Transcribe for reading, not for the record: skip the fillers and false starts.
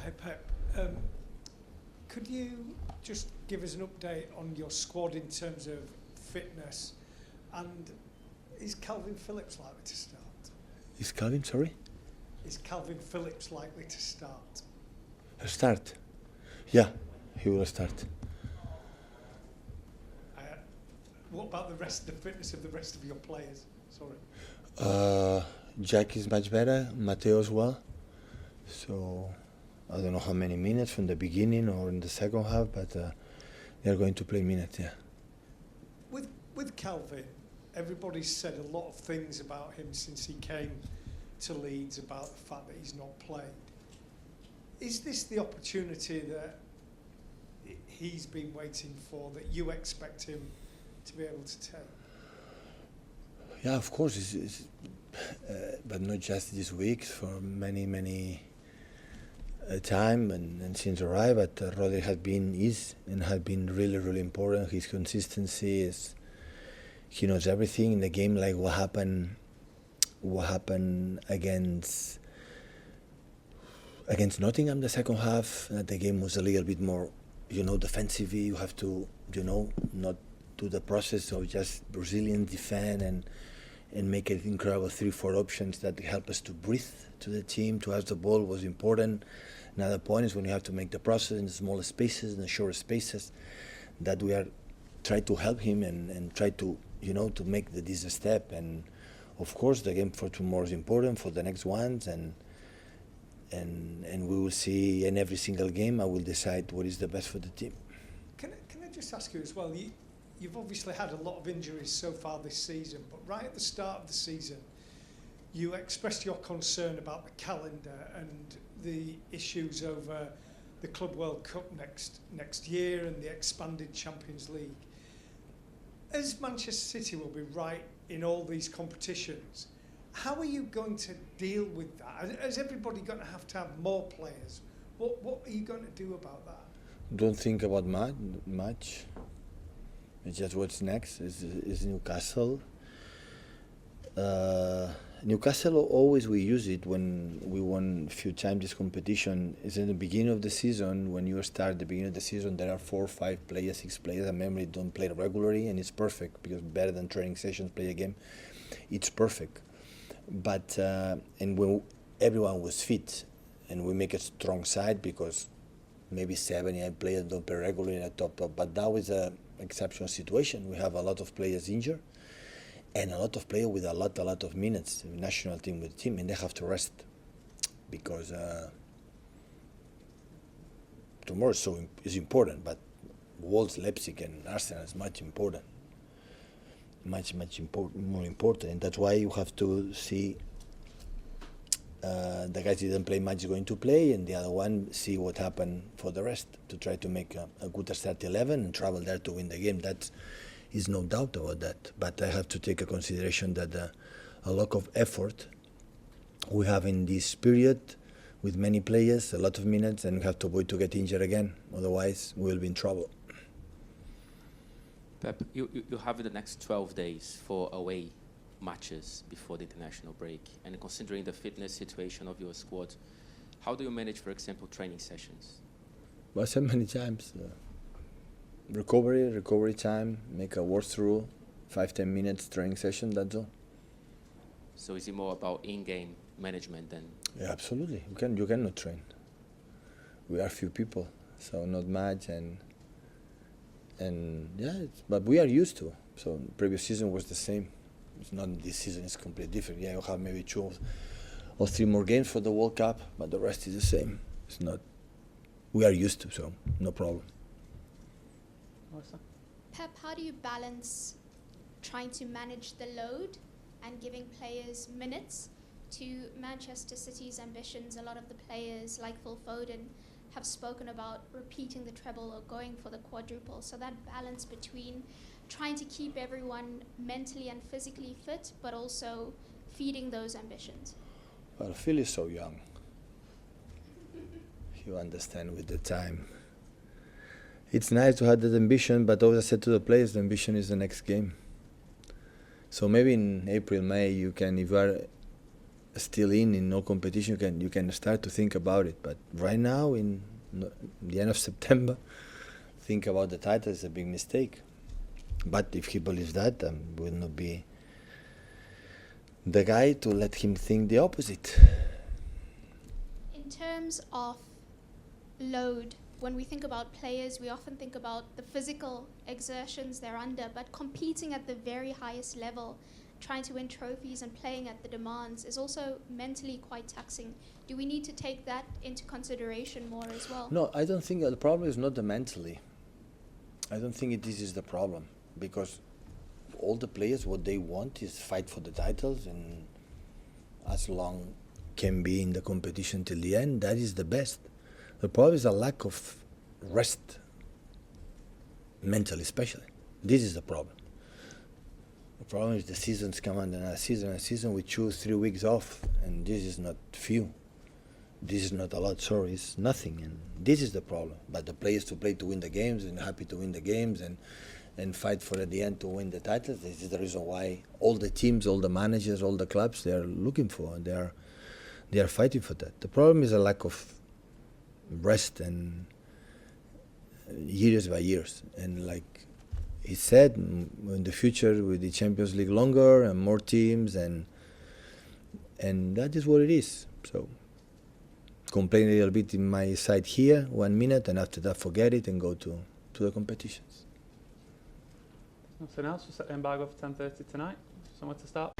Hi Pep. Could you just give us an update on your squad in terms of fitness, and is Kalvin Phillips likely to start? Is Kalvin, sorry? Is Kalvin Phillips likely to start? Start? Yeah, he will start. What about the fitness of the rest of your players? Sorry. Jack is much better, Matteo as well. So I don't know how many minutes from the beginning or in the second half, but they're going to play minutes, yeah. With Kalvin, everybody's said a lot of things about him since he came to Leeds about the fact that he's not played. Is this the opportunity that he's been waiting for, that you expect him to be able to take? Yeah, of course, but not just this week, for many time and since arrived. But Rodri has been really important. His consistency is, he knows everything in the game, like what happened against Nottingham the second half. That the game was a little bit more, defensively. You have to, not do the process of just Brazilian defend and make it incredible 3-4 options that help us to breathe to the team. To have the ball was important. Another point is when you have to make the process in the smaller spaces, in the shorter spaces, that we are try to help him and try to, to make this a step. And of course the game for tomorrow is important for the next ones, and we will see in every single game I will decide what is the best for the team. Can I just ask you as well, you've obviously had a lot of injuries so far this season, but right at the start of the season you expressed your concern about the calendar and the issues over the Club World Cup next year and the expanded Champions League. As Manchester City will be right in all these competitions, how are you going to deal with that? Is everybody going to have more players? What are you going to do about that? Don't think about much. It's just what's next is Newcastle. Newcastle always we use it when we won a few times this competition. Is in the beginning of the season. When you start the beginning of the season, there are 4 or 5 players, 6 players. I remember don't play regularly, and it's perfect because better than training sessions, play a game. It's perfect. But and when everyone was fit, and we make a strong side because maybe 7, 8 players don't play regularly in a top. But that was a exceptional situation. We have a lot of players injured and a lot of players with a lot of minutes. The national team with team, and they have to rest because tomorrow is important. But Wolves, Leipzig, and Arsenal is much important, much more important, and that's why you have to see. The guys didn't play much going to play, and the other one see what happened for the rest to try to make a good start 11 and travel there to win the game. That is no doubt about that. But I have to take a consideration that a lot of effort we have in this period with many players, a lot of minutes, and we have to avoid to get injured again. Otherwise, we will be in trouble. Pep, you have the next 12 days for away matches before the international break, and considering the fitness situation of your squad, how do you manage, for example, training sessions? Well, I said many times, recovery time, make a walk through, 5-10 minutes training session, that's all. So is it more about in-game management than? Yeah, absolutely. You cannot train. We are few people, so not much, and yeah, but we are used to. So previous season was the same. It's not this season, it's completely different. Yeah, you have maybe 2 or 3 more games for the World Cup, but the rest is the same. It's not. We are used to, so no problem. Pep, how do you balance trying to manage the load and giving players minutes to Manchester City's ambitions? A lot of the players, like Phil Foden, have spoken about repeating the treble or going for the quadruple. So that balance between trying to keep everyone mentally and physically fit, but also feeding those ambitions. Well, Phil is so young. You understand with the time. It's nice to have that ambition, but always I said to the players, the ambition is the next game. So maybe in April, May, you can, if you are still in no competition, you can start to think about it. But right now, in the end of September, think about the title is a big mistake. But if he believes that, will not be the guy to let him think the opposite. In terms of load, when we think about players, we often think about the physical exertions they're under, but competing at the very highest level, trying to win trophies and playing at the demands is also mentally quite taxing. Do we need to take that into consideration more as well? No, I don't think the problem is not the mentally. I don't think this is the problem, because all the players, what they want is fight for the titles, and as long can be in the competition till the end, that is the best. The problem is a lack of rest, mentally especially. This is the problem. The problem is the seasons come on, and a season we choose 3 weeks off, and this is not few. This is not a lot, sorry, it's nothing, and this is the problem. But the players to play to win the games, and happy to win the games, and fight for at the end to win the titles. This is the reason why all the teams, all the managers, all the clubs, they are looking for, and they are fighting for that. The problem is a lack of rest, and years by years. And like he said, in the future with the Champions League longer and more teams, and that is what it is. So complain a little bit in my side here, 1 minute, and after that forget it and go to the competitions. Nothing else? We'll set the embargo for 10:30 tonight. Somewhere to start.